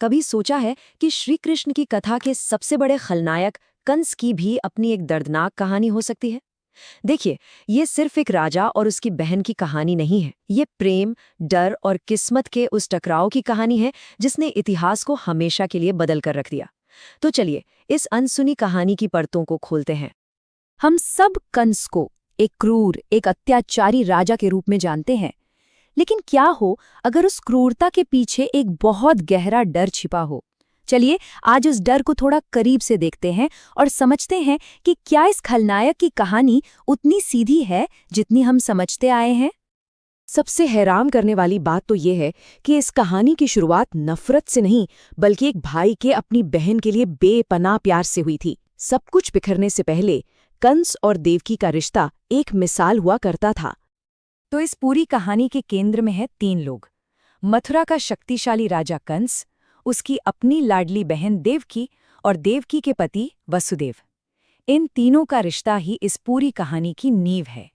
कभी सोचा है कि श्री कृष्ण की कथा के सबसे बड़े खलनायक कंस की भी अपनी एक दर्दनाक कहानी हो सकती है? देखिए, ये सिर्फ एक राजा और उसकी बहन की कहानी नहीं है। ये प्रेम, डर और किस्मत के उस टकराव की कहानी है जिसने इतिहास को हमेशा के लिए बदल कर रख दिया। तो चलिए, इस अनसुनी कहानी की परतों को खोलते हैं। हम सब कंस को एक क्रूर, एक अत्याचारी राजा के रूप में जानते हैं। लेकिन क्या हो अगर उस क्रूरता के पीछे एक बहुत गहरा डर छिपा हो? चलिए आज उस डर को थोड़ा करीब से देखते हैं और समझते हैं कि क्या इस खलनायक की कहानी उतनी सीधी है जितनी हम समझते आए हैं। सबसे हैरान करने वाली बात तो ये है कि इस कहानी की शुरुआत नफरत से नहीं, बल्कि एक भाई के अपनी बहन के लिए बेपनाह प्यार से हुई थी। सब कुछ बिखरने से पहले कंस और देवकी का रिश्ता एक मिसाल हुआ करता था। तो इस पूरी कहानी के केंद्र में है 3 लोग। मथुरा का शक्तिशाली राजा कंस, उसकी अपनी लाडली बहन देवकी और देवकी के पति वसुदेव। इन तीनों का रिश्ता ही इस पूरी कहानी की नींव है।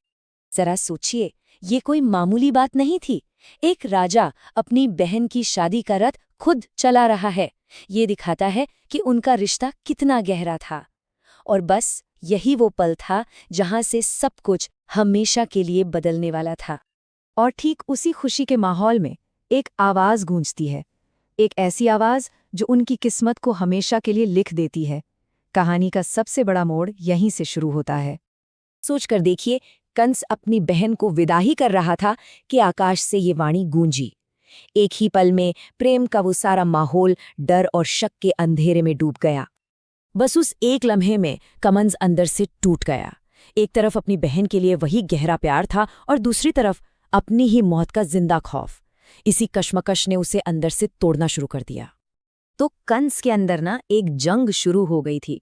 जरा सोचिए, ये कोई मामूली बात नहीं थी। एक राजा अपनी बहन की शादी का रथ खुद चला रहा है। ये दिखाता है कि उनका रिश्ता कितना गहरा था। और बस यही वो पल था जहां से सब कुछ हमेशा के लिए बदलने वाला था। और ठीक उसी खुशी के माहौल में एक आवाज गूंजती है, एक ऐसी आवाज जो उनकी किस्मत को हमेशा के लिए लिख देती है। कहानी का सबसे बड़ा मोड़ यहीं से शुरू होता है। सोचकर देखिए, कंस अपनी बहन को विदा ही कर रहा था कि आकाश से ये वाणी गूंजी। एक ही पल में प्रेम का वो सारा माहौल डर और शक के अंधेरे में डूब गया। बस उस एक लम्हे में कंस अंदर से टूट गया। एक तरफ अपनी बहन के लिए वही गहरा प्यार था और दूसरी तरफ अपनी ही मौत का जिंदा खौफ। इसी कश्मकश ने उसे अंदर से तोड़ना शुरू कर दिया। तो कंस के अंदर ना एक जंग शुरू हो गई थी।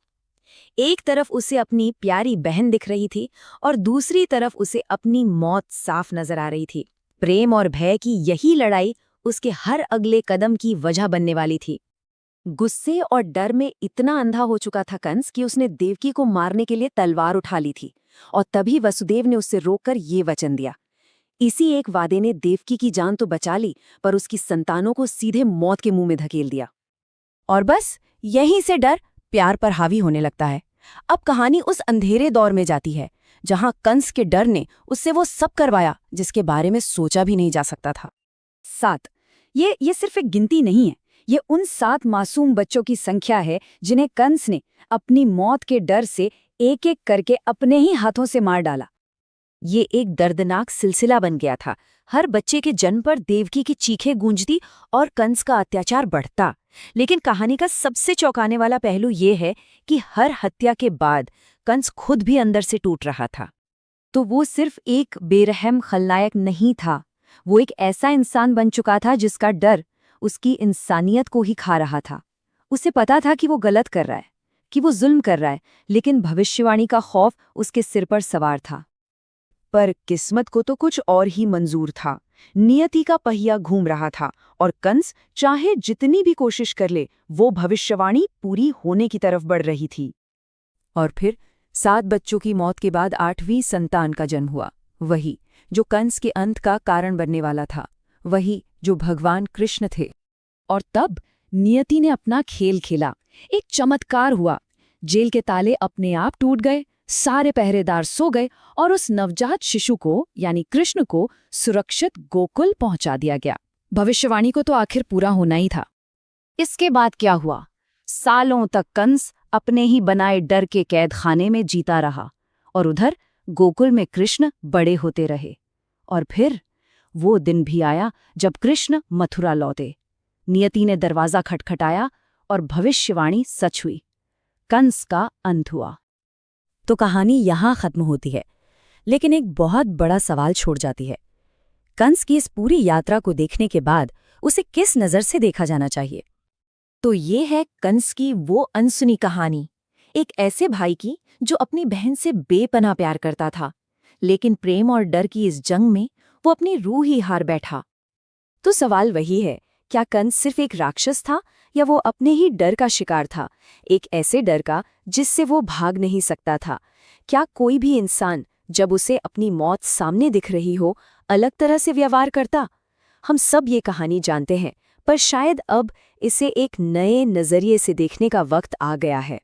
एक तरफ उसे अपनी प्यारी बहन दिख रही थी और दूसरी तरफ उसे अपनी मौत साफ नजर आ रही थी। प्रेम और भय की यही लड़ाई उसके हर अगले कदम की वजह बनने वाली थी। गुस्से और डर में इतना अंधा हो चुका था कंस कि उसने देवकी को मारने के लिए तलवार उठा ली थी। और तभी वसुदेव ने उससे रोककर ये वचन दिया। इसी एक वादे ने देवकी की जान तो बचा ली, पर उसकी संतानों को सीधे मौत के मुंह में धकेल दिया। और बस यहीं से डर प्यार पर हावी होने लगता है। अब कहानी उस अंधेरे दौर में जाती है जहां कंस के डर ने उससे वो सब करवाया जिसके बारे में सोचा भी नहीं जा सकता था। 7 ये सिर्फ एक गिनती नहीं है। ये उन 7 मासूम बच्चों की संख्या है जिन्हें कंस ने अपनी मौत के डर से एक एक करके अपने ही हाथों से मार डाला। ये एक दर्दनाक सिलसिला बन गया था। हर बच्चे के जन्म पर देवकी की चीखें गूंजती और कंस का अत्याचार बढ़ता। लेकिन कहानी का सबसे चौंकाने वाला पहलू ये है कि हर हत्या के बाद कंस खुद भी अंदर से टूट रहा था। तो वो सिर्फ एक बेरहम खलनायक नहीं था, वो एक ऐसा इंसान बन चुका था जिसका डर उसकी इंसानियत को ही खा रहा था। उसे पता था कि वो गलत कर रहा है, कि वो जुल्म कर रहा है, लेकिन भविष्यवाणी का खौफ उसके सिर पर सवार था। पर किस्मत को तो कुछ और ही मंजूर था। नियति का पहिया घूम रहा था और कंस चाहे जितनी भी कोशिश कर ले, वो भविष्यवाणी पूरी होने की तरफ बढ़ रही थी। और फिर 7 बच्चों की मौत के बाद 8वीं संतान का जन्म हुआ। वही जो कंस के अंत का कारण बनने वाला था, वही जो भगवान कृष्ण थे। और तब नियति ने अपना खेल खेला। एक चमत्कार हुआ। जेल के ताले अपने आप टूट गए, सारे पहरेदार सो गए और उस नवजात शिशु को यानी कृष्ण को सुरक्षित गोकुल पहुंचा दिया गया। भविष्यवाणी को तो आखिर पूरा होना ही था। इसके बाद क्या हुआ? सालों तक कंस अपने ही बनाए डर के कैद खाने में जीता रहा और उधर गोकुल में कृष्ण बड़े होते रहे। और फिर वो दिन भी आया जब कृष्ण मथुरा लौटे। नियति ने दरवाजा खटखटाया और भविष्यवाणी सच हुई। कंस का अंत हुआ। तो कहानी यहाँ खत्म होती है, लेकिन एक बहुत बड़ा सवाल छोड़ जाती है। कंस की इस पूरी यात्रा को देखने के बाद उसे किस नज़र से देखा जाना चाहिए? तो ये है कंस की वो अनसुनी कहानी, एक ऐसे भाई की जो अपनी बहन से बेपनाह प्यार करता था, लेकिन प्रेम और डर की इस जंग में वो अपनी रूह ही हार बैठा। तो सवाल वही है, क्या कंस सिर्फ एक राक्षस था या वो अपने ही डर का शिकार था, एक ऐसे डर का जिससे वो भाग नहीं सकता था? क्या कोई भी इंसान जब उसे अपनी मौत सामने दिख रही हो अलग तरह से व्यवहार करता? हम सब ये कहानी जानते हैं, पर शायद अब इसे एक नए नजरिए से देखने का वक्त आ गया है।